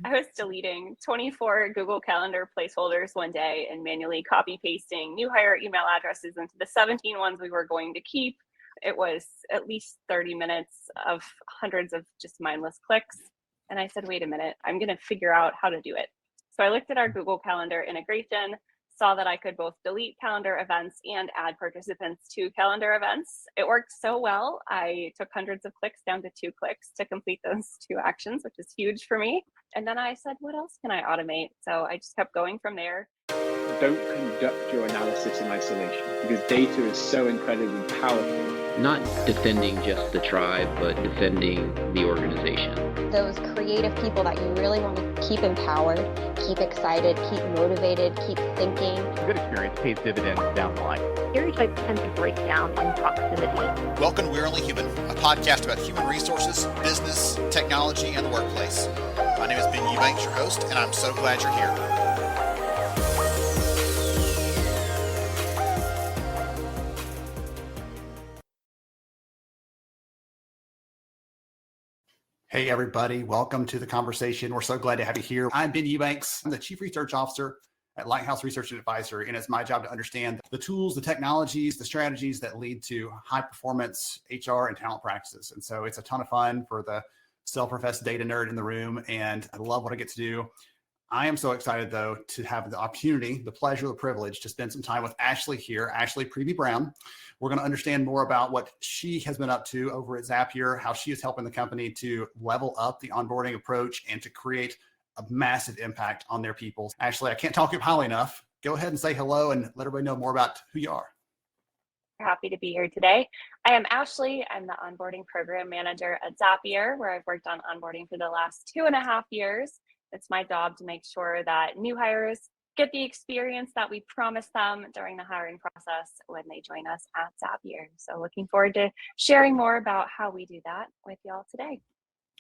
I was deleting 24 Google Calendar placeholders one day and manually copy pasting new hire email addresses into the 17 ones we were going to keep. It was at least 30 minutes of hundreds of just mindless clicks. And I said, wait a minute, I'm going to figure out how to do it. So I looked at our Google Calendar integration, saw that I could both delete calendar events and add participants to calendar events. It worked so well. I took hundreds of clicks down to 2 clicks to complete those 2 actions, which is huge for me. And then I said, what else can I automate? So I just kept going from there. Don't conduct your analysis in isolation because data is so incredibly powerful. Not defending just the tribe, but defending the organization. Those creative people that you really want to keep empowered, keep excited, keep motivated, keep thinking. A good experience pays dividends down the line. Stereotypes tend to break down in proximity. Welcome to We're Only Human, a podcast about human resources, business, technology, and the workplace. My name is Ben Eubanks, your host, and I'm so glad you're here. Hey, everybody. Welcome to the conversation. We're so glad to have you here. I'm Ben Eubanks. I'm the Chief Research Officer at Lighthouse Research Advisory, and it's my job to understand the tools, the technologies, the strategies that lead to high-performance HR and talent practices. And so it's a ton of fun for the self-professed data nerd in the room, and I love what I get to do. I am so excited, though, to have the opportunity, the pleasure, the privilege to spend some time with Ashley here, Ashley Priebe Brown. We're going to understand more about what she has been up to over at Zapier, how she is helping the company to level up the onboarding approach and to create a massive impact on their people. Ashley, I can't talk you highly enough. Go ahead and say hello and let everybody know more about who you are. Happy to be here today. I am Ashley. I'm the onboarding program manager at Zapier, where I've worked on onboarding for the last 2.5 years. It's my job to make sure that new hires get the experience that we promise them during the hiring process when they join us at Zapier. So looking forward to sharing more about how we do that with y'all today.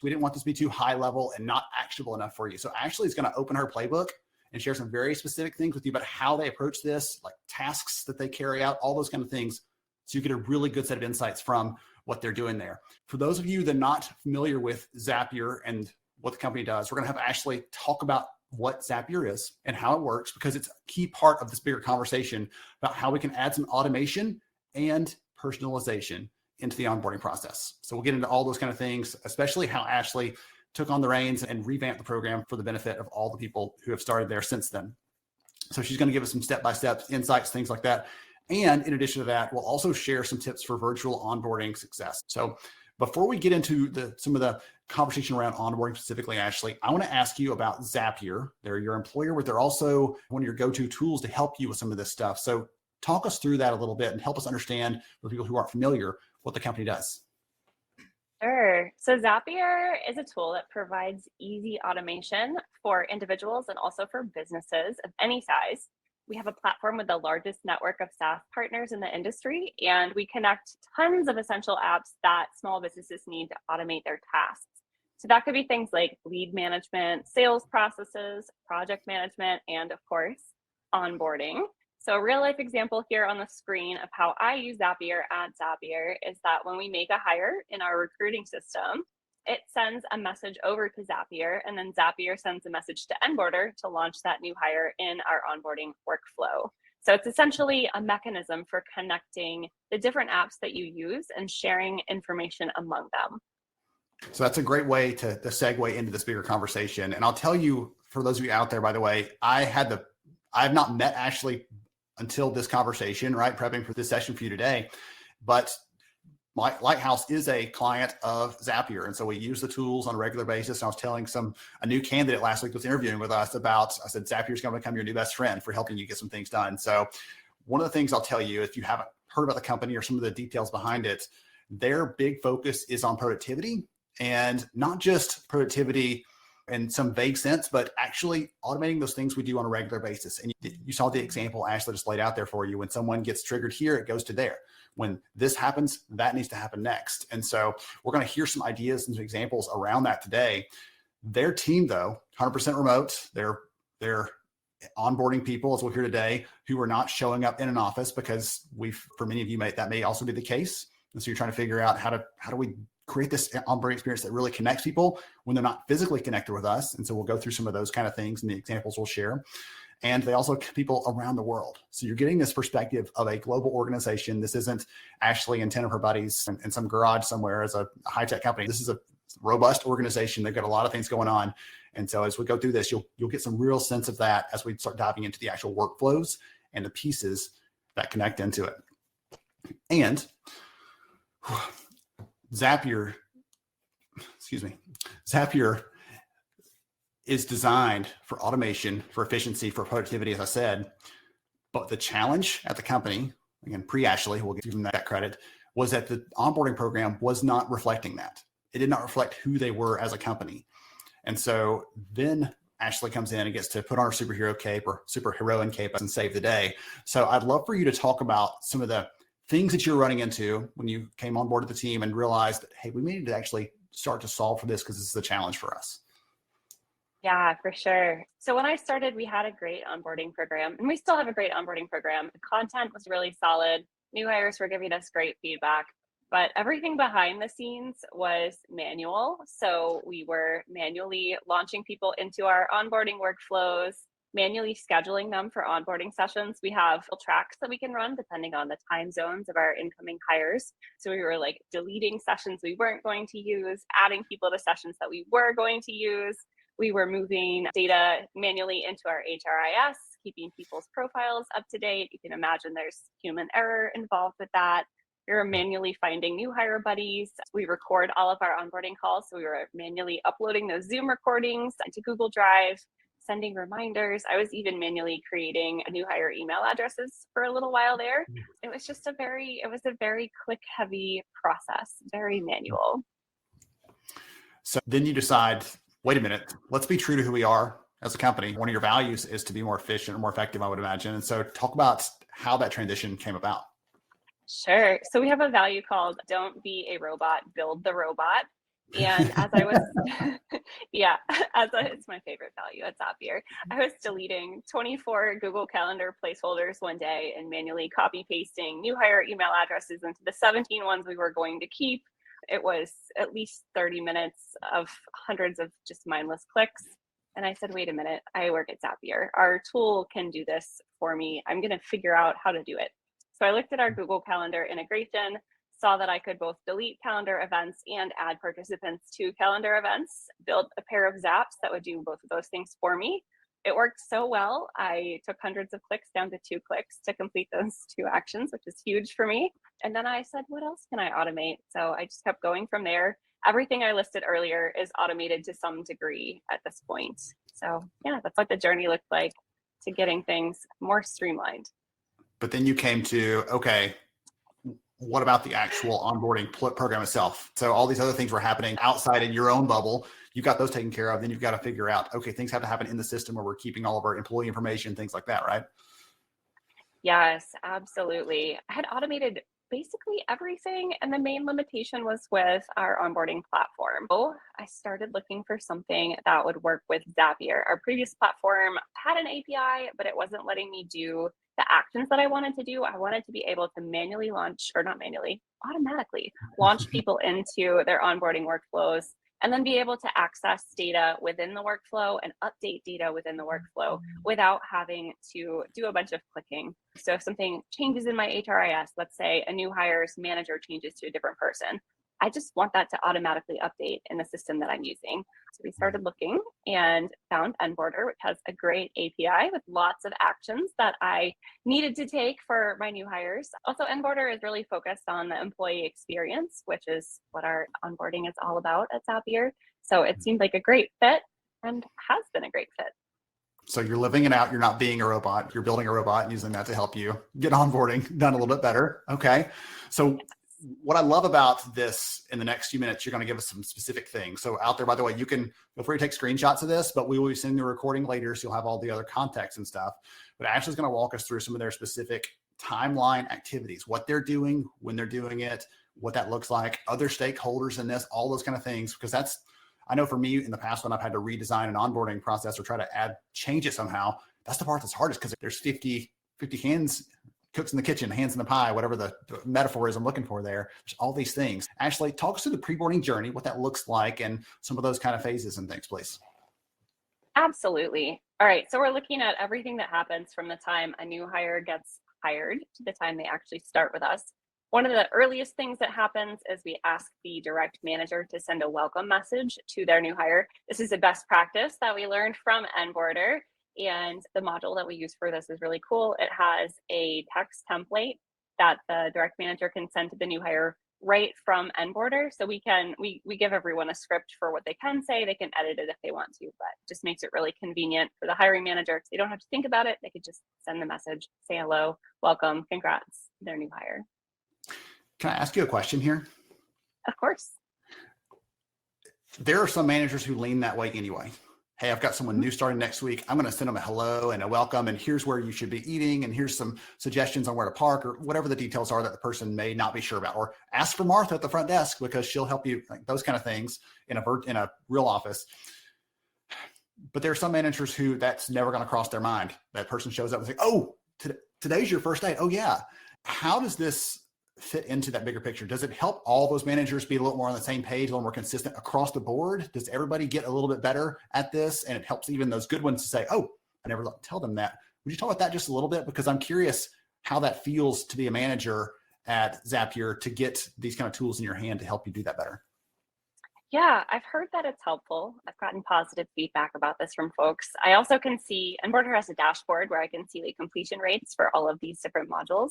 We didn't want this to be too high level and not actionable enough for you. So Ashley is going to open her playbook and share some very specific things with you about how they approach this, like tasks that they carry out, all those kind of things. So you get a really good set of insights from what they're doing there. For those of you that are not familiar with Zapier and what the company does, we're going to have Ashley talk about what Zapier is and how it works, because it's a key part of this bigger conversation about how we can add some automation and personalization into the onboarding process. So we'll get into all those kind of things, especially how Ashley took on the reins and revamped the program for the benefit of all the people who have started there since then. So she's going to give us some step-by-step insights, things like that. And in addition to that, we'll also share some tips for virtual onboarding success. So before we get into some of the conversation around onboarding specifically, Ashley, I want to ask you about Zapier. They're your employer, but they're also one of your go-to tools to help you with some of this stuff. So talk us through that a little bit and help us understand, for people who aren't familiar, what the company does. Sure. So Zapier is a tool that provides easy automation for individuals and also for businesses of any size. We have a platform with the largest network of SaaS partners in the industry, and we connect tons of essential apps that small businesses need to automate their tasks. So that could be things like lead management, sales processes, project management, and of course, onboarding. So a real life example here on the screen of how I use Zapier at Zapier is that when we make a hire in our recruiting system, it sends a message over to Zapier, and then Zapier sends a message to Onboarder to launch that new hire in our onboarding workflow. So it's essentially a mechanism for connecting the different apps that you use and sharing information among them. So that's a great way to segue into this bigger conversation. And I'll tell you, for those of you out there, by the way, I have not met Ashley until this conversation, right? Prepping for this session for you today, but Lighthouse is a client of Zapier. And so we use the tools on a regular basis. And I was telling a new candidate last week was interviewing with us about, I said, Zapier is going to become your new best friend for helping you get some things done. So one of the things I'll tell you, if you haven't heard about the company or some of the details behind it, their big focus is on productivity, and not just productivity in some vague sense, but actually automating those things we do on a regular basis. And you saw the example Ashley just laid out there for you. When someone gets triggered here, it goes to there. When this happens, that needs to happen next. And so we're going to hear some ideas and some examples around that today. Their team, though, 100% remote. They're onboarding people, as we'll hear today, who are not showing up in an office, because for many of you, that may also be the case. And so you're trying to figure out how do we create this onboarding experience that really connects people when they're not physically connected with us. And so we'll go through some of those kind of things and the examples we'll share. And they also people around the world. So you're getting this perspective of a global organization. This isn't Ashley and 10 of her buddies in some garage somewhere as a high-tech company. This is a robust organization. They've got a lot of things going on. And so as we go through this, you'll get some real sense of that as we start diving into the actual workflows and the pieces that connect into it. And Zapier is designed for automation, for efficiency, for productivity, as I said. But the challenge at the company, again, pre-Ashley, we'll give them that credit, was that the onboarding program was not reflecting that. It did not reflect who they were as a company. And so then Ashley comes in and gets to put on her superhero cape or superheroine cape and save the day. So I'd love for you to talk about some of the things that you're running into when you came on board with the team and realized that, hey, we need to actually start to solve for this because this is a challenge for us. Yeah, for sure. So when I started, we had a great onboarding program, and we still have a great onboarding program. The content was really solid. New hires were giving us great feedback, but everything behind the scenes was manual. So we were manually launching people into our onboarding workflows, manually scheduling them for onboarding sessions. We have tracks that we can run depending on the time zones of our incoming hires. So we were like deleting sessions we weren't going to use, adding people to sessions that we were going to use. We were moving data manually into our HRIS, keeping people's profiles up to date. You can imagine there's human error involved with that. We were manually finding new hire buddies. We record all of our onboarding calls. So we were manually uploading those Zoom recordings into Google Drive, sending reminders. I was even manually creating new hire email addresses for a little while there. It was just a very click heavy process, very manual. So then you decide, wait a minute, let's be true to who we are as a company. One of your values is to be more efficient or more effective, I would imagine. And so talk about how that transition came about. Sure. So we have a value called don't be a robot, build the robot. And as I was, it's my favorite value at Zapier. I was deleting 24 Google Calendar placeholders one day and manually copy pasting new hire email addresses into the 17 ones we were going to keep. It was at least 30 minutes of hundreds of just mindless clicks. And I said, wait a minute, I work at Zapier. Our tool can do this for me. I'm going to figure out how to do it. So I looked at our Google Calendar integration, saw that I could both delete calendar events and add participants to calendar events, built a pair of Zaps that would do both of those things for me. It worked so well. I took hundreds of clicks down to 2 clicks to complete those 2 actions, which is huge for me. And then I said, what else can I automate? So I just kept going from there. Everything I listed earlier is automated to some degree at this point. So yeah, that's what the journey looked like to getting things more streamlined. But then you came to, okay, what about the actual onboarding program itself? So all these other things were happening outside in your own bubble. You got those taken care of. Then you've got to figure out, okay, things have to happen in the system where we're keeping all of our employee information, things like that, right? Yes, absolutely. I had automated basically everything. And the main limitation was with our onboarding platform. So I started looking for something that would work with Zapier. Our previous platform had an API, but it wasn't letting me do the actions that I wanted to do. I wanted to be able to automatically launch people into their onboarding workflows, and then be able to access data within the workflow and update data within the workflow without having to do a bunch of clicking. So if something changes in my HRIS, let's say a new hire's manager changes to a different person, I just want that to automatically update in the system that I'm using. So we started looking and found Onboarder, which has a great API with lots of actions that I needed to take for my new hires. Also, Onboarder is really focused on the employee experience, which is what our onboarding is all about at Zapier. So it seemed like a great fit and has been a great fit. So you're living it out. You're not being a robot. You're building a robot and using that to help you get onboarding done a little bit better. Okay. So what I love about this, in the next few minutes, you're going to give us some specific things. So out there, by the way, you can feel free to take screenshots of this, but we will be sending the recording later, so you'll have all the other context and stuff. But Ashley's going to walk us through some of their specific timeline activities, what they're doing, when they're doing it, what that looks like, other stakeholders in this, all those kind of things. Because that's, I know for me in the past when I've had to redesign an onboarding process or try to change it somehow, that's the part that's hardest because there's 50 hands cooks in the kitchen, hands in the pie, whatever the metaphor is I'm looking for there. There's all these things. Ashley, talk us through the pre-boarding journey, what that looks like, and some of those kind of phases and things, please. Absolutely. All right. So we're looking at everything that happens from the time a new hire gets hired to the time they actually start with us. One of the earliest things that happens is we ask the direct manager to send a welcome message to their new hire. This is a best practice that we learned from Onboarder, and the module that we use for this is really cool. It has a text template that the direct manager can send to the new hire right from Onboarder. So we give everyone a script for what they can say. They can edit it if they want to, but it just makes it really convenient for the hiring manager because they don't have to think about it. They could just send the message, say hello, welcome, congrats, their new hire. Can I ask you a question here? Of course. There are some managers who lean that way anyway. Hey, I've got someone new starting next week. I'm going to send them a hello and a welcome, and here's where you should be eating, and here's some suggestions on where to park, or whatever the details are that the person may not be sure about. Or ask for Martha at the front desk because she'll help you, like those kind of things in a real office. But there are some managers who that's never going to cross their mind. That person shows up and says, oh, today's your first day. Oh, yeah. How does this fit into that bigger picture? Does it help all those managers be a little more on the same page, a little more consistent across the board? Does everybody get a little bit better at this? And it helps even those good ones to say, oh, I never tell them that. Would you talk about that just a little bit? Because I'm curious how that feels to be a manager at Zapier to get these kind of tools in your hand to help you do that better. Yeah, I've heard that it's helpful. I've gotten positive feedback about this from folks. I also can see, Onboarder has a dashboard where I can see the completion rates for all of these different modules.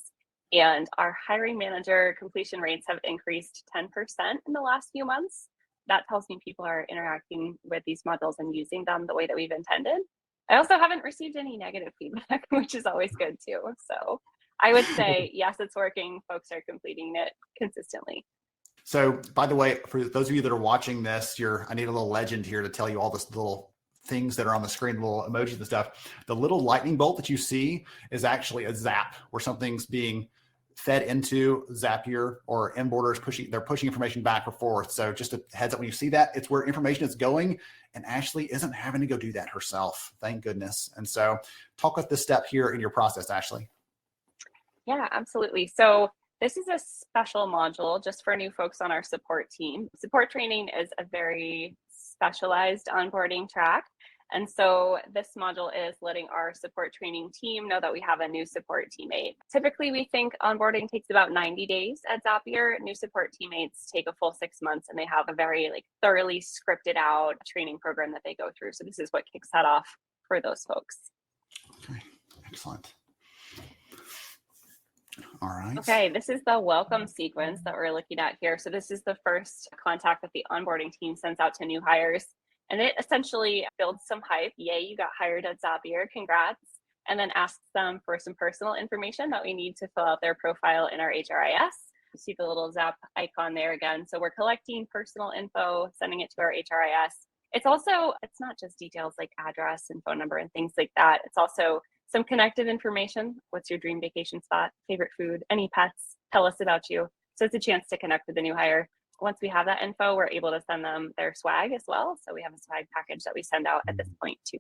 And our hiring manager completion rates have increased 10% in the last few months. That tells me people are interacting with these modules and using them the way that we've intended. I also haven't received any negative feedback, which is always good too. So I would say, yes, it's working. Folks are completing it consistently. So by the way, for those of you that are watching this, I need a little legend here to tell you all this little things that are on the screen, little emojis and stuff. The little lightning bolt that you see is actually a zap where something's being fed into Zapier, or Onboarder is they're pushing information back or forth. So just a heads up, when you see that, it's where information is going, and Ashley isn't having to go do that herself. Thank goodness. And so talk about this step here in your process, Ashley. Yeah, absolutely. So this is a special module just for new folks on our support team. Support training is a very specialized onboarding track. And so this module is letting our support training team know that we have a new support teammate. Typically, we think onboarding takes about 90 days at Zapier. New support teammates take a full 6 months, and they have a very thoroughly scripted out training program that they go through. So this is what kicks that off for those folks. Okay, excellent. All right. Okay, this is the welcome sequence that we're looking at here. So this is the first contact that the onboarding team sends out to new hires. And it essentially builds some hype. Yay, you got hired at Zapier, congrats. And then asks them for some personal information that we need to fill out their profile in our HRIS. You see the little Zap icon there again. So we're collecting personal info, sending it to our HRIS. It's not just details like address and phone number and things like that. It's also some connected information. What's your dream vacation spot, favorite food, any pets, tell us about you. So it's a chance to connect with the new hire. Once we have that info, we're able to send them their swag as well. So we have a swag package that we send out at this point too.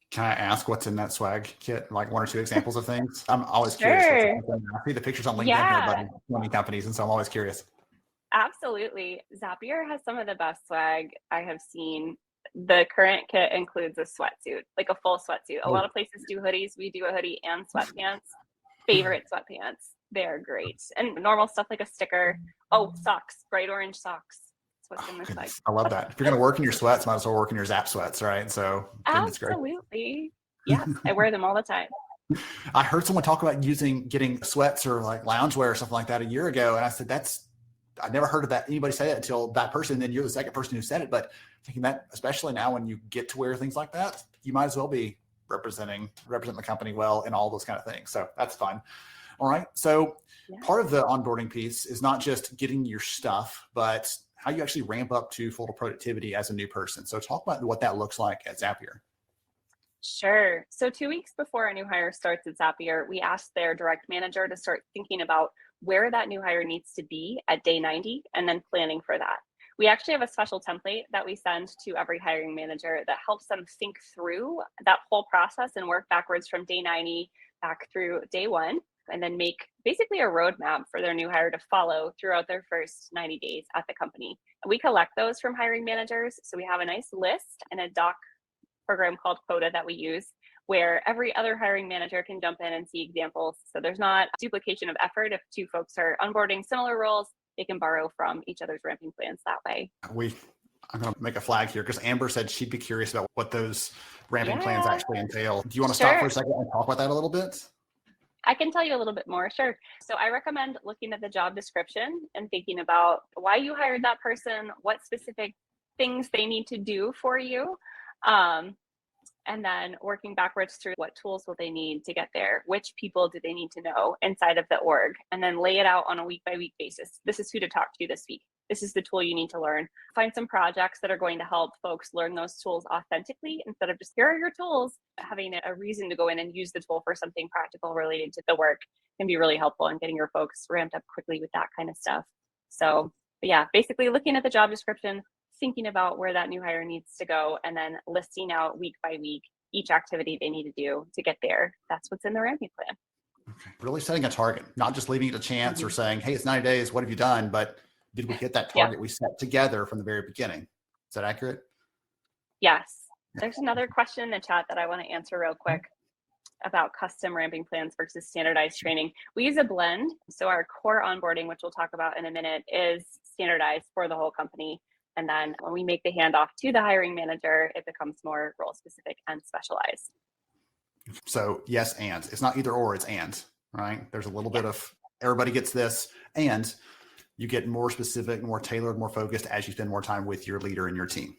Can I ask what's in that swag kit? Like one or two examples of things? I'm always curious. I see the pictures on LinkedIn about many companies, and so I'm always curious. Absolutely. Zapier has some of the best swag I have seen. The current kit includes a sweatsuit, like a full sweatsuit. A lot of places do hoodies. We do a hoodie and sweatpants. Favorite sweatpants. They're great. And normal stuff like a sticker. Oh, socks, bright orange socks. That's what's in this bag. I love that. If you're going to work in your sweats, might as well work in your Zap sweats, right? So absolutely. Yes, I wear them all the time. I heard someone talk about getting sweats or like loungewear or something like that a year ago. And I said, I never heard of that. Anybody say that until that person. And then you're the second person who said it. But thinking that, especially now when you get to wear things like that, you might as well be represent the company well in all those kind of things. So that's fine. All right. So part of the onboarding piece is not just getting your stuff, but how you actually ramp up to full productivity as a new person. So talk about what that looks like at Zapier. Sure. So 2 weeks before a new hire starts at Zapier, we ask their direct manager to start thinking about where that new hire needs to be at day 90 and then planning for that. We actually have a special template that we send to every hiring manager that helps them think through that whole process and work backwards from day 90 back through day one, and then make basically a roadmap for their new hire to follow throughout their first 90 days at the company. And we collect those from hiring managers. So we have a nice list and a doc program called Coda that we use, where every other hiring manager can jump in and see examples. So there's not duplication of effort. If two folks are onboarding similar roles, they can borrow from each other's ramping plans that way. I'm going to make a flag here because Amber said she'd be curious about what those ramping plans actually entail. Do you want to stop for a second and talk about that a little bit? I can tell you a little bit more, sure. So I recommend looking at the job description and thinking about why you hired that person, what specific things they need to do for you, and then working backwards through what tools will they need to get there, which people do they need to know inside of the org, and then lay it out on a week-by-week basis. This is who to talk to this week. This is the tool you need to learn. Find some projects that are going to help folks learn those tools authentically instead of just, here are your tools. Having a reason to go in and use the tool for something practical related to the work can be really helpful in getting your folks ramped up quickly with that kind of stuff. So yeah, basically looking at the job description, thinking about where that new hire needs to go, and then listing out week by week each activity they need to do to get there. That's what's in the ramping plan. Okay. Really setting a target, not just leaving it to chance or saying, hey, it's 90 days. What have you done? But did we hit that target we set together from the very beginning? Is that accurate? Yes. There's another question in the chat that I want to answer real quick about custom ramping plans versus standardized training. We use a blend. So our core onboarding, which we'll talk about in a minute, is standardized for the whole company. And then when we make the handoff to the hiring manager, it becomes more role specific and specialized. So yes, and it's not either or, it's and, right? There's a little bit of everybody gets this, and you get more specific, more tailored, more focused as you spend more time with your leader and your team.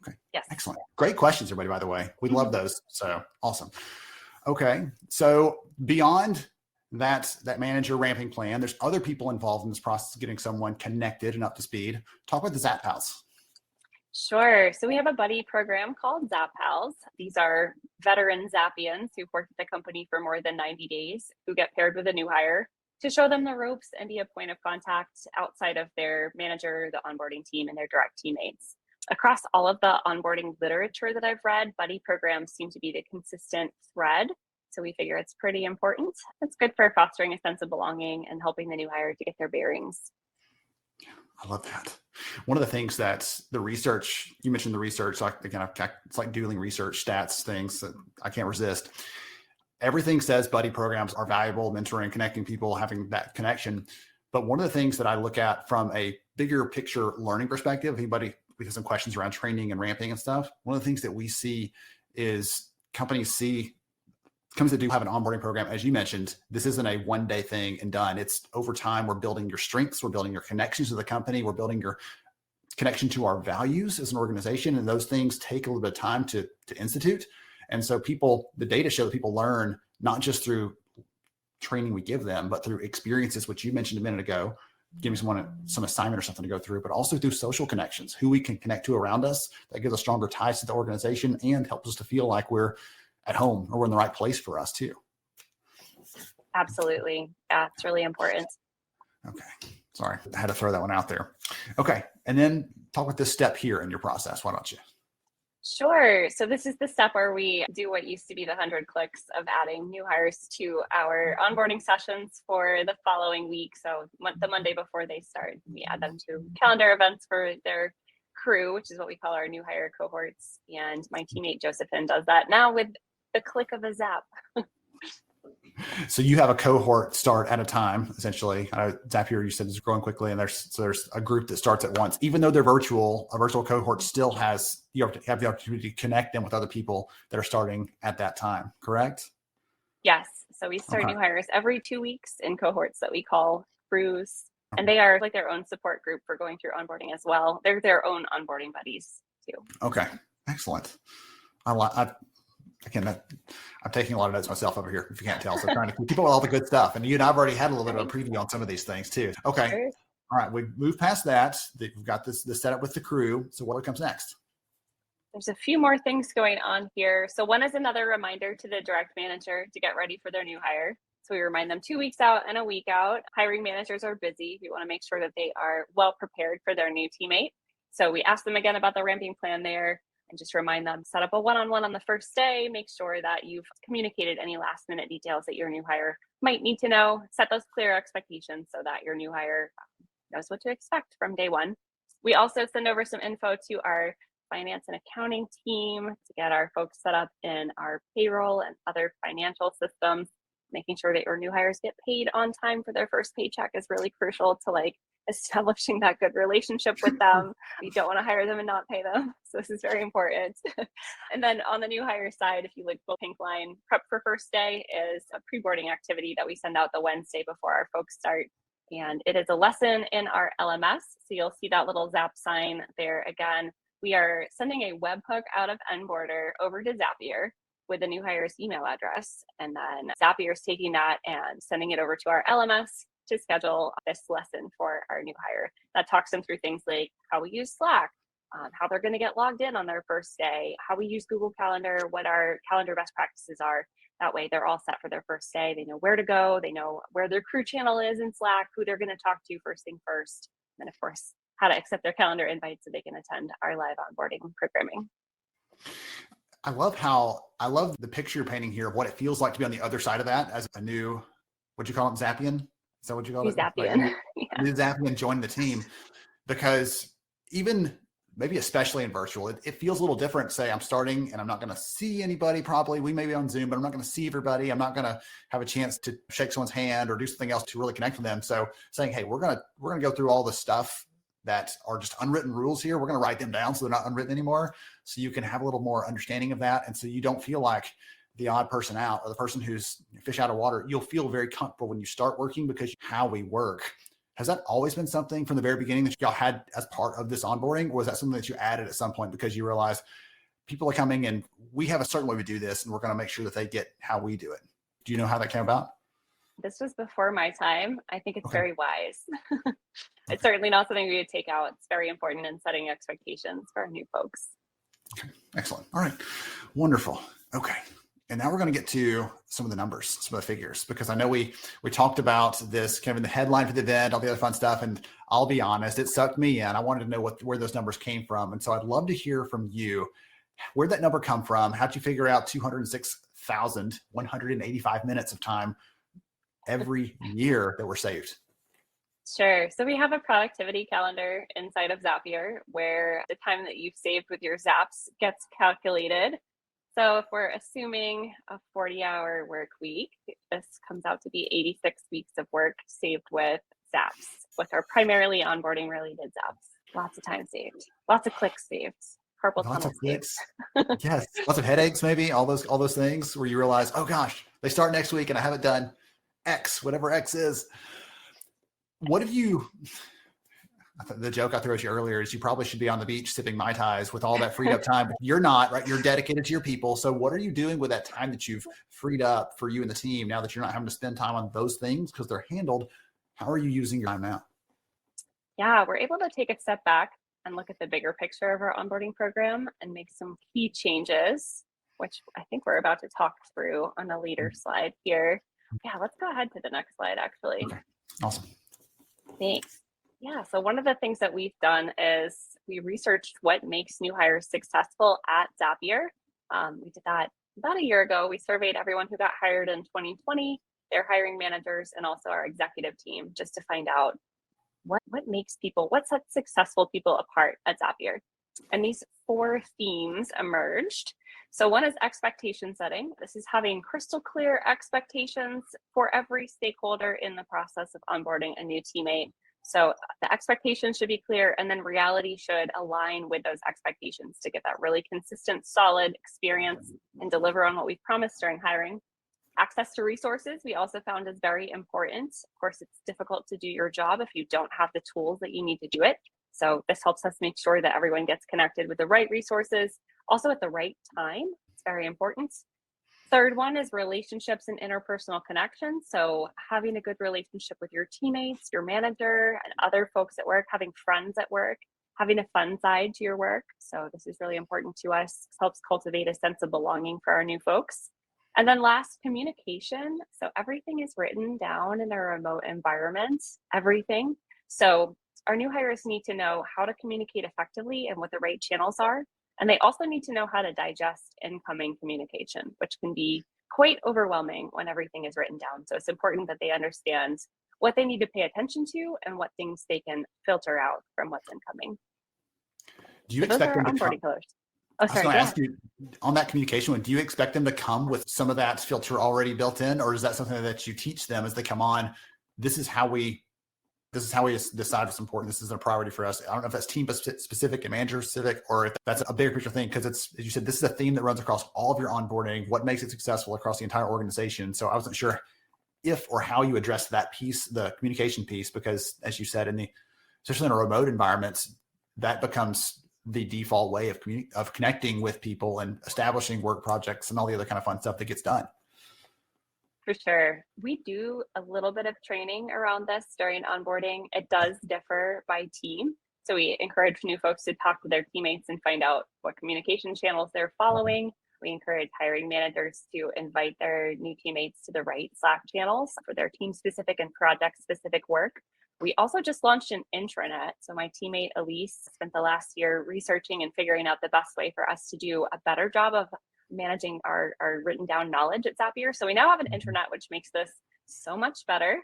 Okay. Yes. Excellent. Great questions, everybody, by the way. We love those. So awesome. Okay. So beyond that manager ramping plan, there's other people involved in this process of getting someone connected and up to speed. Talk about the Zap Pals. Sure. So we have a buddy program called Zap Pals. These are veteran Zapians who've worked at the company for more than 90 days who get paired with a new hire to show them the ropes and be a point of contact outside of their manager, the onboarding team, and their direct teammates. Across all of the onboarding literature that I've read, buddy programs seem to be the consistent thread. So we figure it's pretty important. It's good for fostering a sense of belonging and helping the new hire to get their bearings. I love that. One of the things that the research, you mentioned the research, like again, it's like doing research stats things that I can't resist. Everything says buddy programs are valuable, mentoring, connecting people, having that connection. But one of the things that I look at from a bigger picture learning perspective, anybody with some questions around training and ramping and stuff, one of the things that we see is companies that do have an onboarding program, as you mentioned, this isn't a one-day thing and done. It's over time, we're building your strengths, we're building your connections to the company, we're building your connection to our values as an organization, and those things take a little bit of time to institute. And so the data show that people learn not just through training we give them, but through experiences, which you mentioned a minute ago, giving someone some assignment or something to go through, but also through social connections, who we can connect to around us. That gives us stronger ties to the organization and helps us to feel like we're at home or we're in the right place for us too. Absolutely. Yeah, it's really important. Okay. Sorry, I had to throw that one out there. Okay. And then talk about this step here in your process. Why don't you? Sure. So this is the step where we do what used to be the 100 clicks of adding new hires to our onboarding sessions for the following week. So the Monday before they start, we add them to calendar events for their crew, which is what we call our new hire cohorts. And my teammate Josephine does that now with the click of a zap. So you have a cohort start at a time, essentially. Zapier, you said, is growing quickly, and there's a group that starts at once. Even though they're virtual, a virtual cohort still has the opportunity to connect them with other people that are starting at that time, correct? Yes. So we start new hires every 2 weeks in cohorts that we call crews. And they are like their own support group for going through onboarding as well. They're their own onboarding buddies too. Okay. Excellent. I'm taking a lot of notes myself over here, if you can't tell. So trying to keep people with all the good stuff. And you and I've already had a little bit of a preview on some of these things too. Okay. Sure. All right. We've moved past that. We've got this setup with the crew. So what comes next? There's a few more things going on here. So one is another reminder to the direct manager to get ready for their new hire. So we remind them 2 weeks out and a week out. Hiring managers are busy. We want to make sure that they are well prepared for their new teammate. So we ask them again about the ramping plan there. and just remind them, set up a one-on-one on the first day, make sure that you've communicated any last minute details that your new hire might need to know, set those clear expectations so that your new hire knows what to expect from day one. We also send over some info to our finance and accounting team to get our folks set up in our payroll and other financial systems. Making sure that your new hires get paid on time for their first paycheck is really crucial to like establishing that good relationship with them. You don't want to hire them and not pay them. So this is very important. And then on the new hire side, if you look at the pink line, prep for first day is a pre-boarding activity that we send out the Wednesday before our folks start. And it is a lesson in our LMS. So you'll see that little Zap sign there again. We are sending a webhook out of Onboarder over to Zapier with the new hire's email address. And then Zapier is taking that and sending it over to our LMS to schedule this lesson for our new hire. That talks them through things like how we use Slack, how they're going to get logged in on their first day, how we use Google Calendar, what our calendar best practices are. That way they're all set for their first day. They know where to go. They know where their crew channel is in Slack, who they're going to talk to first thing first. And of course, how to accept their calendar invites so they can attend our live onboarding programming. I love the picture you're painting here of what it feels like to be on the other side of that as a new, what'd you call it, Zapian? Is that what you call it? Zapian. New Zapian joined the team, because even maybe especially in virtual, it feels a little different. Say I'm starting and I'm not going to see anybody probably. We may be on Zoom, but I'm not going to see everybody. I'm not going to have a chance to shake someone's hand or do something else to really connect with them. So saying, hey, we're going to go through all the stuff that are just unwritten rules here. We're going to write them down so they're not unwritten anymore. So you can have a little more understanding of that. And so you don't feel like the odd person out or the person who's fish out of water. You'll feel very comfortable when you start working because how we work. Has that always been something from the very beginning that y'all had as part of this onboarding? Or was that something that you added at some point because you realized people are coming and we have a certain way we do this and we're going to make sure that they get how we do it? Do you know how that came about? This was before my time. I think it's very wise. It's certainly not something we would take out. It's very important in setting expectations for our new folks. Okay, excellent. All right, wonderful. Okay. And now we're going to get to some of the numbers, some of the figures, because I know we talked about this kind of in the headline for the event, all the other fun stuff. And I'll be honest, it sucked me in. I wanted to know where those numbers came from. And so I'd love to hear from you. Where'd that number come from? How'd you figure out 206,185 minutes of time every year that were saved? Sure. So we have a productivity calendar inside of Zapier where the time that you've saved with your Zaps gets calculated. So if we're assuming a 40-hour work week, this comes out to be 86 weeks of work saved with Zaps, which are primarily onboarding related Zaps. Lots of time saved, lots of clicks saved, carpal tunnel saved. Yes, lots of headaches, maybe all those things where you realize, oh gosh, they start next week and I haven't done X, whatever X is. What have you? The joke I threw at you earlier is you probably should be on the beach sipping Mai Tais with all that freed up time, but you're not, right? You're dedicated to your people. So what are you doing with that time that you've freed up for you and the team now that you're not having to spend time on those things because they're handled? How are you using your time now? Yeah, we're able to take a step back and look at the bigger picture of our onboarding program and make some key changes, which I think we're about to talk through on a later slide here. Yeah, let's go ahead to the next slide, actually. Okay. Awesome. Thanks. Yeah, so one of the things that we've done is we researched what makes new hires successful at Zapier. We did that about a year ago. We surveyed everyone who got hired in 2020, their hiring managers, and also our executive team, just to find out what sets successful people apart at Zapier. And these 4 themes emerged. So one is expectation setting. This is having crystal clear expectations for every stakeholder in the process of onboarding a new teammate. So the expectations should be clear, and then reality should align with those expectations to get that really consistent, solid experience and deliver on what we've promised during hiring. Access to resources, we also found is very important. Of course, it's difficult to do your job if you don't have the tools that you need to do it. So this helps us make sure that everyone gets connected with the right resources, also at the right time. It's very important. Third one is relationships and interpersonal connections. So having a good relationship with your teammates, your manager, and other folks at work, having friends at work, having a fun side to your work. So this is really important to us. This helps cultivate a sense of belonging for our new folks. And then last, communication. So everything is written down in a remote environment, everything. So our new hires need to know how to communicate effectively and what the right channels are. And they also need to know how to digest incoming communication, which can be quite overwhelming when everything is written down. So it's important that they understand what they need to pay attention to and what things they can filter out from what's incoming. Do you So expect them to onboarding pillars? Oh, I was sorry. going to ask you on that communication one, do you expect them to come with some of that filter already built in, or is that something that you teach them as they come on? This is how we decide what's important. This is a priority for us. I don't know if that's team specific and manager specific, or if that's a bigger picture thing, because it's, as you said, this is a theme that runs across all of your onboarding, what makes it successful across the entire organization. So I wasn't sure if or how you address that piece, the communication piece, because as you said, especially in a remote environment, that becomes the default way of connecting with people and establishing work projects and all the other kind of fun stuff that gets done. For sure. We do a little bit of training around this during onboarding. It does differ by team. So we encourage new folks to talk to their teammates and find out what communication channels they're following. We encourage hiring managers to invite their new teammates to the right Slack channels for their team-specific and project-specific work. We also just launched an intranet. So my teammate Elise spent the last year researching and figuring out the best way for us to do a better job of managing our written down knowledge at Zapier. So we now have an intranet, which makes this so much better.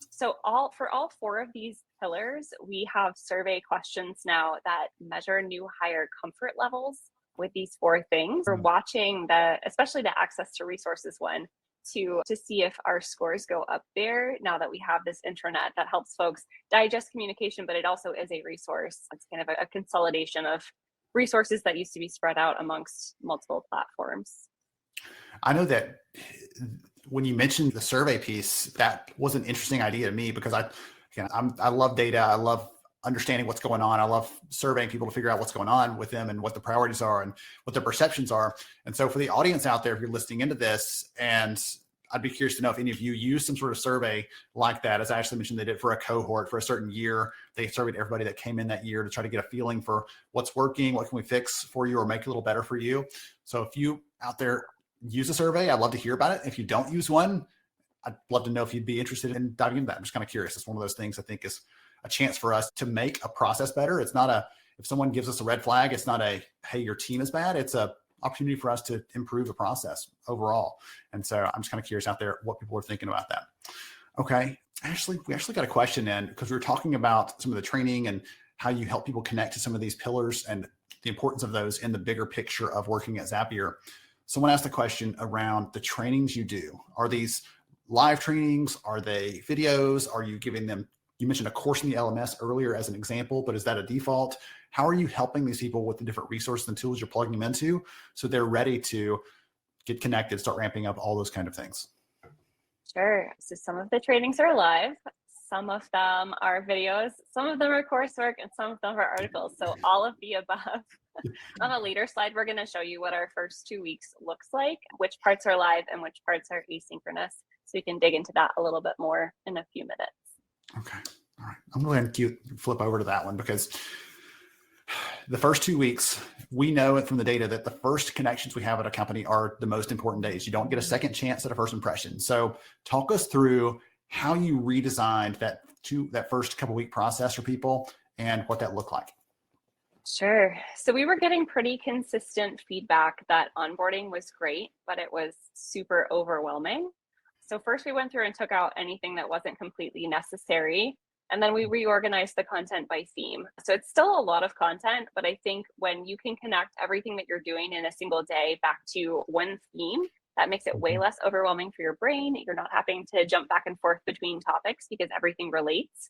So for all four of these pillars, we have survey questions now that measure new hire comfort levels with these four things. We're watching especially the access to resources one, to see if our scores go up there now that we have this intranet that helps folks digest communication, but it also is a resource. It's kind of a consolidation of resources that used to be spread out amongst multiple platforms. I know that when you mentioned the survey piece, that was an interesting idea to me, because I love data. I love understanding what's going on. I love surveying people to figure out what's going on with them and what the priorities are and what their perceptions are. And so for the audience out there, if you're listening into this, and I'd be curious to know if any of you use some sort of survey like that. As I actually mentioned, they did for a cohort for a certain year. They surveyed everybody that came in that year to try to get a feeling for what's working, what can we fix for you or make it a little better for you. So if you out there use a survey, I'd love to hear about it. If you don't use one, I'd love to know if you'd be interested in diving into that. I'm just kind of curious. It's one of those things I think is a chance for us to make a process better. It's not if someone gives us a red flag, it's not hey, your team is bad. It's a opportunity for us to improve the process overall. And so I'm just kind of curious out there what people are thinking about that. Okay. We actually got a question in, because we were talking about some of the training and how you help people connect to some of these pillars and the importance of those in the bigger picture of working at Zapier. Someone asked a question around the trainings you do. Are these live trainings? Are they videos? Are you giving them, you mentioned a course in the LMS earlier as an example, but is that a default? How are you helping these people with the different resources and tools you're plugging them into so they're ready to get connected, start ramping up, all those kind of things? Sure. So some of the trainings are live. Some of them are videos. Some of them are coursework, and some of them are articles. So all of the above. On a later slide, we're going to show you what our first 2 weeks looks like, which parts are live and which parts are asynchronous. So we can dig into that a little bit more in a few minutes. Okay. All right. I'm going to flip over to that one, because the first 2 weeks, we know it from the data that the first connections we have at a company are the most important days. You don't get a second chance at a first impression. So talk us through how you redesigned that first couple week process for people and what that looked like. Sure. So we were getting pretty consistent feedback that onboarding was great, but it was super overwhelming. So first we went through and took out anything that wasn't completely necessary. And then we reorganized the content by theme. So it's still a lot of content, but I think when you can connect everything that you're doing in a single day back to one theme, that makes it way less overwhelming for your brain. You're not having to jump back and forth between topics because everything relates.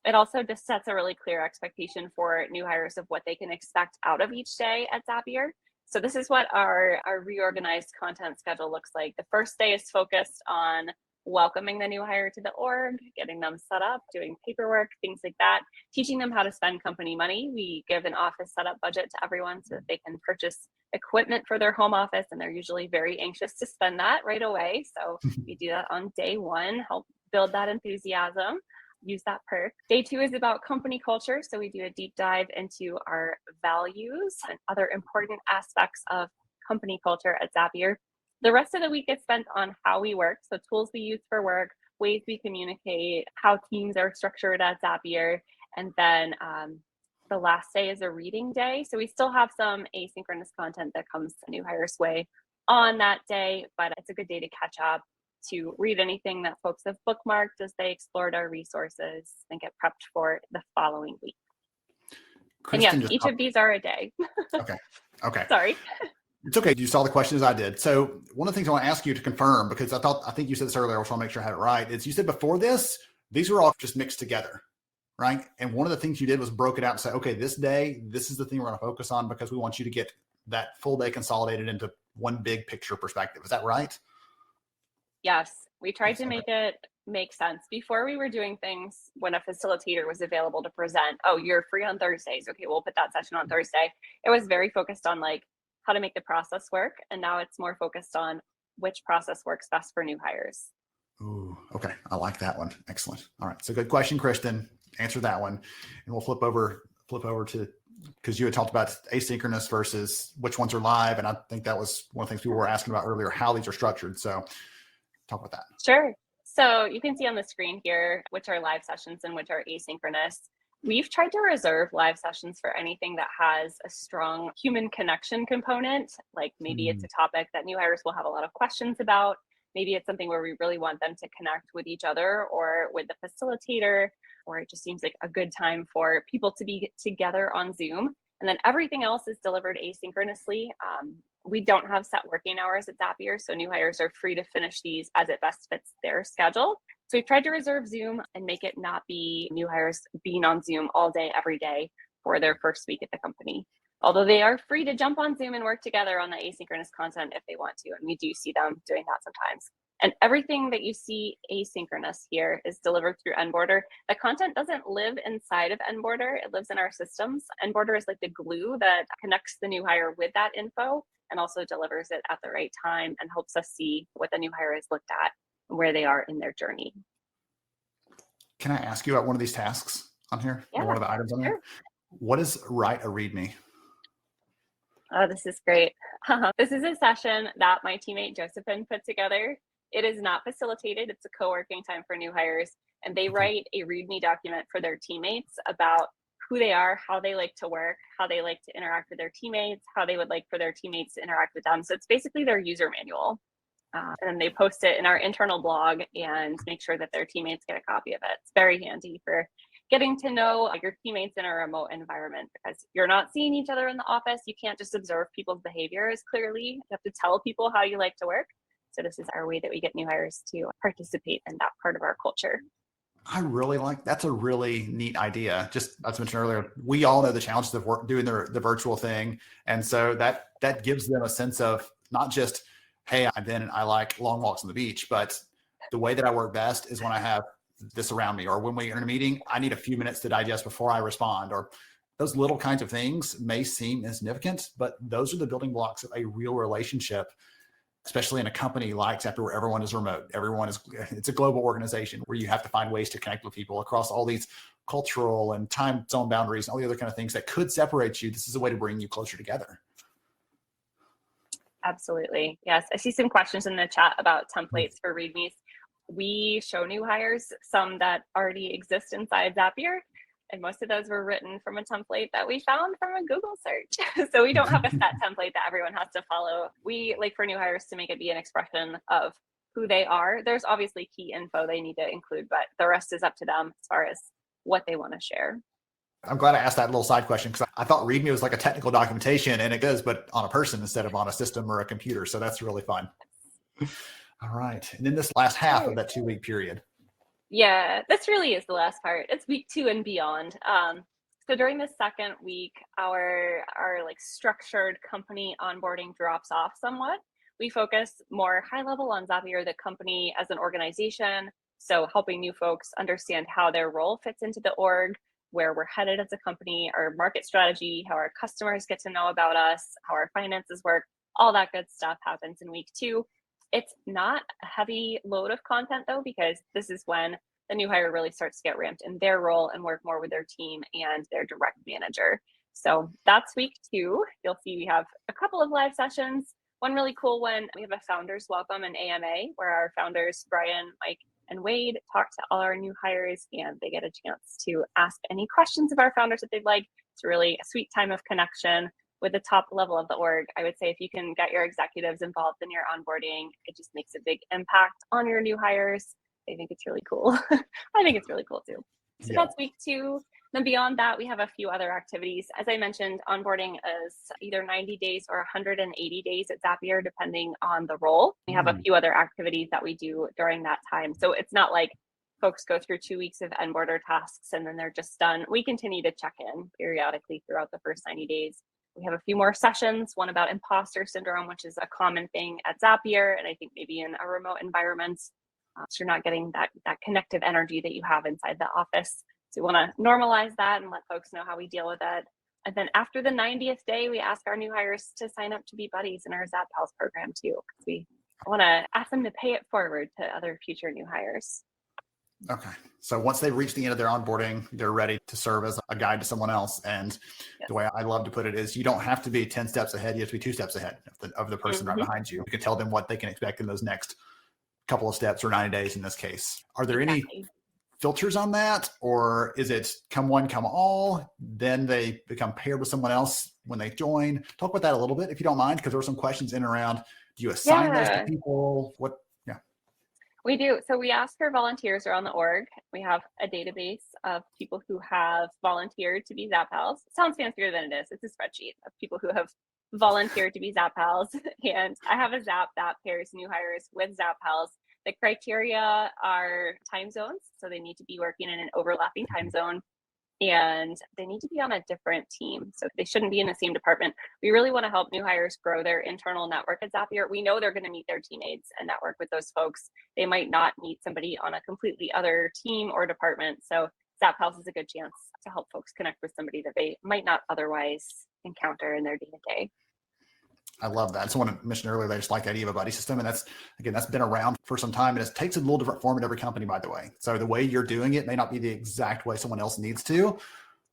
It also just sets a really clear expectation for new hires of what they can expect out of each day at Zapier. So this is what our reorganized content schedule looks like. The first day is focused on welcoming the new hire to the org, getting them set up, doing paperwork, things like that, teaching them how to spend company money. We give an office setup budget to everyone so that they can purchase equipment for their home office, and they're usually very anxious to spend that right away. So we do that on day one, help build that enthusiasm, use that perk. Day two is about company culture. So we do a deep dive into our values and other important aspects of company culture at Zapier. The rest of the week is spent on how we work. So tools we use for work, ways we communicate, how teams are structured at Zapier, and then the last day is a reading day. So we still have some asynchronous content that comes the new hires way on that day, but it's a good day to catch up, to read anything that folks have bookmarked as they explored our resources and get prepped for the following week. Kristen, and yes, each of these are a day. Okay. Sorry. It's okay. You saw the questions I did. So one of the things I want to ask you to confirm, because I think you said this earlier, I just want to make sure I had it right, is you said before this, these were all just mixed together, right? And one of the things you did was broke it out and say, okay, this day, this is the thing we're going to focus on because we want you to get that full day consolidated into one big picture perspective. Is that right? Yes, we tried to make it make sense. Before, we were doing things when a facilitator was available to present. Oh, you're free on Thursdays. Okay, we'll put that session on Thursday. It was very focused on like how to make the process work. And now it's more focused on which process works best for new hires. Ooh, okay. I like that one. Excellent. All right. So good question, Kristen. Answer that one. And we'll flip over to, because you had talked about asynchronous versus which ones are live. And I think that was one of the things people were asking about earlier, how these are structured. So talk about that. Sure. So you can see on the screen here, which are live sessions and which are asynchronous. We've tried to reserve live sessions for anything that has a strong human connection component. Like maybe it's a topic that new hires will have a lot of questions about. Maybe it's something where we really want them to connect with each other or with the facilitator, or it just seems like a good time for people to be together on Zoom. And then everything else is delivered asynchronously. We don't have set working hours at Zapier, so new hires are free to finish these as it best fits their schedule. So we've tried to reserve Zoom and make it not be new hires being on Zoom all day, every day for their first week at the company. Although they are free to jump on Zoom and work together on the asynchronous content if they want to. And we do see them doing that sometimes. And everything that you see asynchronous here is delivered through Onboarder. The content doesn't live inside of Onboarder. It lives in our systems. Onboarder is like the glue that connects the new hire with that info and also delivers it at the right time and helps us see what the new hire has looked at and where they are in their journey. Can I ask you about one of these tasks on here? Yeah, one of the items on here? What is write a README? Oh, this is great. This is a session that my teammate Josephine put together. It is not facilitated. It's a co-working time for new hires, and they write a README document for their teammates about who they are, how they like to work, how they like to interact with their teammates, how they would like for their teammates to interact with them. So it's basically their user manual. And they post it in our internal blog and make sure that their teammates get a copy of it. It's very handy for getting to know your teammates in a remote environment because you're not seeing each other in the office. You can't just observe people's behaviors clearly. You have to tell people how you like to work. So this is our way that we get new hires to participate in that part of our culture. I really like, that's a really neat idea. Just as mentioned earlier, we all know the challenges of work doing the virtual thing. And so that gives them a sense of not just, hey, I like long walks on the beach, but the way that I work best is when I have this around me, or when we're in a meeting, I need a few minutes to digest before I respond, or those little kinds of things may seem insignificant, but those are the building blocks of a real relationship, especially in a company like Zapier where everyone is remote. It's a global organization where you have to find ways to connect with people across all these cultural and time zone boundaries and all the other kind of things that could separate you. This is a way to bring you closer together. Absolutely. Yes. I see some questions in the chat about templates for READMEs. We show new hires some that already exist inside Zapier, and most of those were written from a template that we found from a Google search. So we don't have a set template that everyone has to follow. We like for new hires to make it be an expression of who they are. There's obviously key info they need to include, but the rest is up to them as far as what they want to share. I'm glad I asked that little side question because I thought README was like a technical documentation, and it goes, but on a person instead of on a system or a computer. So that's really fun. All right. And then this last half of that 2-week period. Yeah, this really is the last part. It's week 2 and beyond. So during the second week, our like structured company onboarding drops off somewhat. We focus more high level on Zapier, the company as an organization. So helping new folks understand how their role fits into the org, where we're headed as a company, our market strategy, how our customers get to know about us, how our finances work, all that good stuff happens in week 2. It's not a heavy load of content though, because this is when the new hire really starts to get ramped in their role and work more with their team and their direct manager. So that's week 2. You'll see we have a couple of live sessions. One really cool one, we have a founders welcome and AMA where our founders, Brian, Mike, and Wade talk to all our new hires and they get a chance to ask any questions of our founders that they'd like. It's really a sweet time of connection with the top level of the org. I would say if you can get your executives involved in your onboarding, it just makes a big impact on your new hires. I think it's really cool. I think it's really cool too. So that's week 2. Then beyond that, we have a few other activities. As I mentioned, onboarding is either 90 days or 180 days at Zapier, depending on the role. We have a few other activities that we do during that time. So it's not like folks go through 2 weeks of onboarder tasks and then they're just done. We continue to check in periodically throughout the first 90 days. We have a few more sessions, one about imposter syndrome, which is a common thing at Zapier, and I think maybe in a remote environment, so you're not getting that connective energy that you have inside the office. So we want to normalize that and let folks know how we deal with it. And then after the 90th day, we ask our new hires to sign up to be buddies in our ZapPals program too. We want to ask them to pay it forward to other future new hires. Okay. So once they reach the end of their onboarding, they're ready to serve as a guide to someone else. And the way I love to put it is you don't have to be 10 steps ahead. You have to be 2 steps ahead of the person right behind you. You can tell them what they can expect in those next couple of steps or 90 days in this case. Are there any filters on that, or is it come one, come all? Then they become paired with someone else when they join. Talk about that a little bit, if you don't mind, because there were some questions in and around. Do you assign those to people? What? Yeah. We do. So we ask our volunteers around the org. We have a database of people who have volunteered to be ZapPals. It sounds fancier than it is. It's a spreadsheet of people who have volunteered to be ZapPals. And I have a Zap that pairs new hires with ZapPals. The criteria are time zones. So they need to be working in an overlapping time zone and they need to be on a different team. So they shouldn't be in the same department. We really want to help new hires grow their internal network at Zapier. We know they're going to meet their teammates and network with those folks. They might not meet somebody on a completely other team or department. So ZapPals is a good chance to help folks connect with somebody that they might not otherwise encounter in their day-to-day. I love that. Someone mentioned earlier, they just like the idea of a buddy system. And that's been around for some time. And it takes a little different form at every company, by the way. So the way you're doing it may not be the exact way someone else needs to,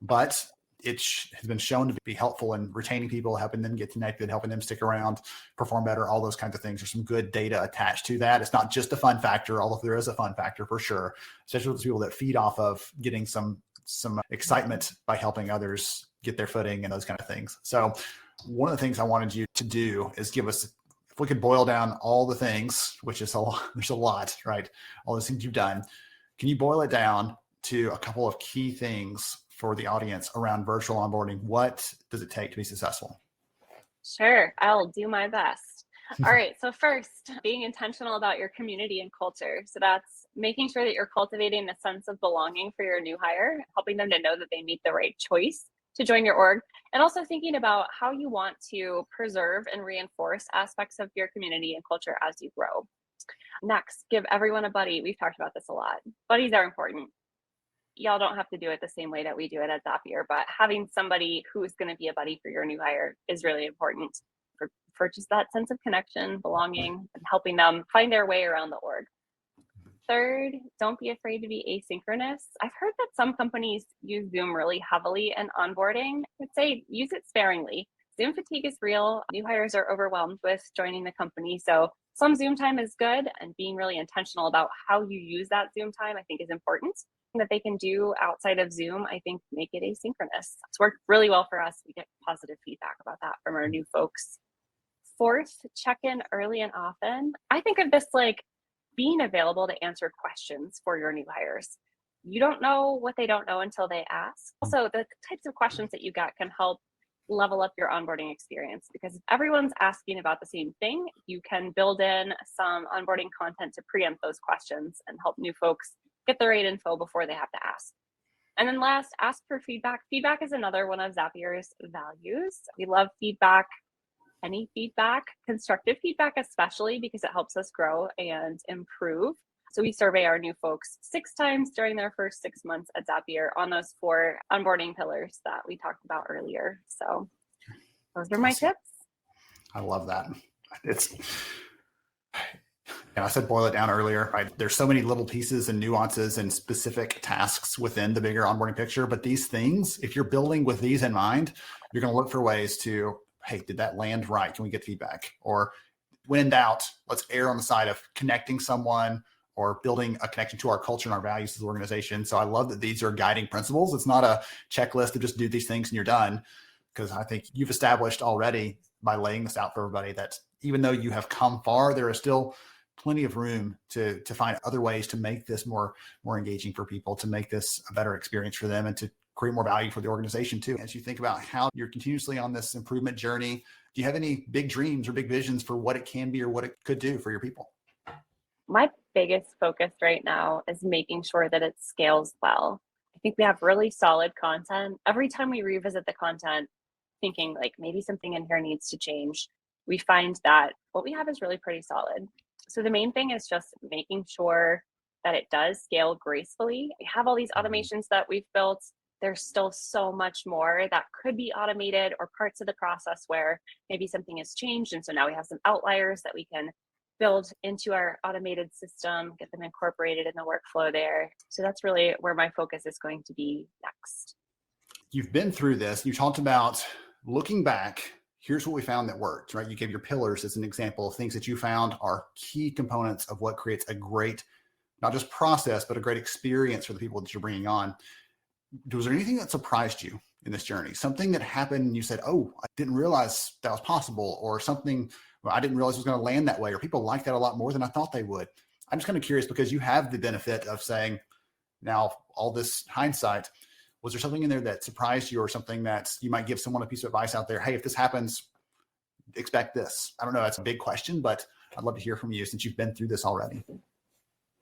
but it has been shown to be helpful in retaining people, helping them get connected, helping them stick around, perform better, all those kinds of things. There's some good data attached to that. It's not just a fun factor, although there is a fun factor for sure, especially with people that feed off of getting some excitement by helping others get their footing and those kind of things. So one of the things I wanted you to do is give us, if we could boil down all the things, which is a lot, there's a lot, right? All those things you've done. Can you boil it down to a couple of key things for the audience around virtual onboarding? What does it take to be successful? Sure, I'll do my best. All right, so first, being intentional about your community and culture. So that's making sure that you're cultivating a sense of belonging for your new hire, helping them to know that they made the right choice to join your org, and also thinking about how you want to preserve and reinforce aspects of your community and culture as you grow. Next, give everyone a buddy. We've talked about this a lot. Buddies are important. Y'all don't have to do it the same way that we do it at Zapier, but having somebody who is going to be a buddy for your new hire is really important for just that sense of connection, belonging, and helping them find their way around the org. Third, don't be afraid to be asynchronous. I've heard that some companies use Zoom really heavily in onboarding. I'd say use it sparingly. Zoom fatigue is real. New hires are overwhelmed with joining the company. So some Zoom time is good, and being really intentional about how you use that Zoom time, I think, is important. That they can do outside of Zoom, I think, make it asynchronous. It's worked really well for us. We get positive feedback about that from our new folks. Fourth, check in early and often. I think of this like being available to answer questions for your new hires. You don't know what they don't know until they ask. Also, the types of questions that you get can help level up your onboarding experience, because if everyone's asking about the same thing, you can build in some onboarding content to preempt those questions and help new folks get the right info before they have to ask. And then last, ask for feedback. Feedback is another one of Zapier's values. We love feedback. Any feedback, constructive feedback especially, because it helps us grow and improve. So we survey our new folks 6 times during their first 6 months at Zapier on those 4 onboarding pillars that we talked about earlier. So those are my tips. I love that. And I said boil it down earlier, right? There's so many little pieces and nuances and specific tasks within the bigger onboarding picture. But these things, if you're building with these in mind, you're going to look for ways to, hey, did that land right? Can we get feedback? Or when in doubt, let's err on the side of connecting someone or building a connection to our culture and our values as an organization. So I love that these are guiding principles. It's not a checklist to just do these things and you're done, because I think you've established already by laying this out for everybody that even though you have come far, there is still plenty of room to find other ways to make this more engaging for people, to make this a better experience for them, and to create more value for the organization too. As you think about how you're continuously on this improvement journey, do you have any big dreams or big visions for what it can be or what it could do for your people? My biggest focus right now is making sure that it scales well. I think we have really solid content. Every time we revisit the content, thinking like maybe something in here needs to change, we find that what we have is really pretty solid. So the main thing is just making sure that it does scale gracefully. We have all these automations that we've built. There's still so much more that could be automated, or parts of the process where maybe something has changed. And so now we have some outliers that we can build into our automated system, get them incorporated in the workflow there. So that's really where my focus is going to be next. You've been through this. You talked about looking back. Here's what we found that worked, right? You gave your pillars as an example of things that you found are key components of what creates a great, not just process, but a great experience for the people that you're bringing on. Was there anything that surprised you in this journey? Something that happened and you said, oh, I didn't realize that was possible, or something I didn't realize was going to land that way, or people like that a lot more than I thought they would. I'm just kind of curious because you have the benefit of saying now all this hindsight. Was there something in there that surprised you, or something that you might give someone a piece of advice out there? Hey, if this happens, expect this. I don't know. That's a big question, but I'd love to hear from you since you've been through this already.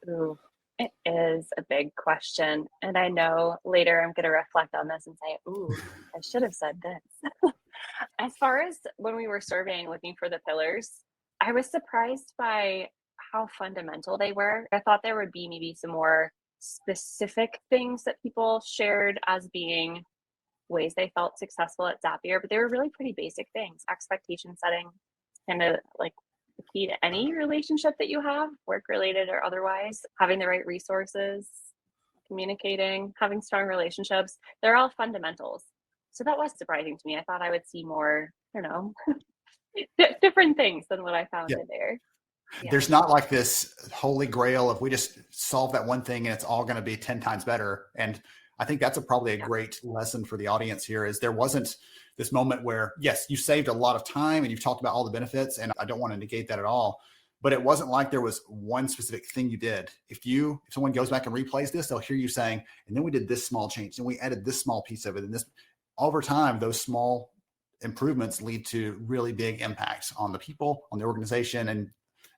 Ooh, it is a big question. And I know later I'm going to reflect on this and say, ooh, I should have said this. As far as when we were surveying, looking for the pillars, I was surprised by how fundamental they were. I thought there would be maybe some more specific things that people shared as being ways they felt successful at Zapier, but they were really pretty basic things. Expectation setting, kind of like the key to any relationship that you have, work related or otherwise, having the right resources, communicating, having strong relationships. They're all fundamentals. So that was surprising to me. I thought I would see more, I don't know, different things than what I found in there. Yeah. There's not like this holy grail of we just solve that one thing and it's all going to be 10 times better. And I think that's probably a great lesson for the audience here is there wasn't this moment where, yes, you saved a lot of time and you've talked about all the benefits, and I don't want to negate that at all, but it wasn't like there was one specific thing you did. If someone goes back and replays this, they'll hear you saying, and then we did this small change and we added this small piece of it. And this, over time, those small improvements lead to really big impacts on the people, on the organization, and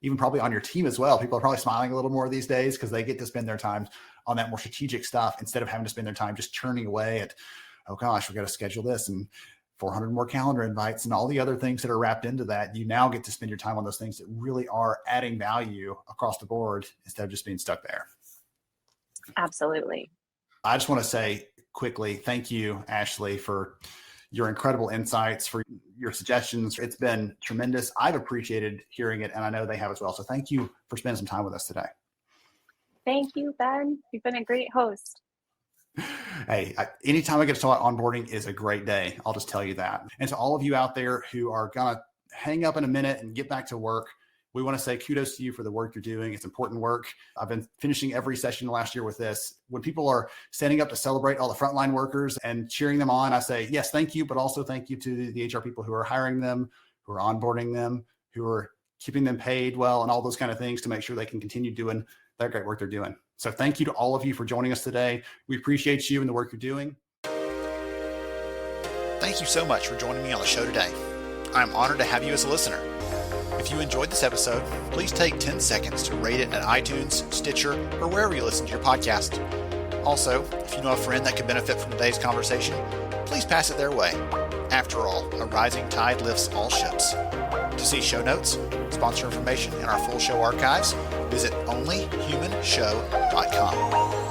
even probably on your team as well. People are probably smiling a little more these days because they get to spend their time on that more strategic stuff instead of having to spend their time just churning away at, oh gosh, we got to schedule this and 400 more calendar invites and all the other things that are wrapped into that. You now get to spend your time on those things that really are adding value across the board instead of just being stuck there. Absolutely. I just want to say quickly, thank you, Ashley, for your incredible insights, for your suggestions. It's been tremendous. I've appreciated hearing it, and I know they have as well. So thank you for spending some time with us today. Thank you, Ben. You've been a great host. Hey, anytime I get to talk onboarding is a great day. I'll just tell you that. And to all of you out there who are going to hang up in a minute and get back to work, we want to say kudos to you for the work you're doing. It's important work. I've been finishing every session last year with this. When people are standing up to celebrate all the frontline workers and cheering them on, I say, yes, thank you, but also thank you to the HR people who are hiring them, who are onboarding them, who are keeping them paid well, and all those kind of things to make sure they can continue doing that great work they're doing. So thank you to all of you for joining us today. We appreciate you and the work you're doing. Thank you so much for joining me on the show today. I'm honored to have you as a listener. If you enjoyed this episode, please take 10 seconds to rate it at iTunes, Stitcher, or wherever you listen to your podcast. Also, if you know a friend that could benefit from today's conversation, please pass it their way. After all, a rising tide lifts all ships. To see show notes, sponsor information, and our full show archives, visit onlyhumanshow.com.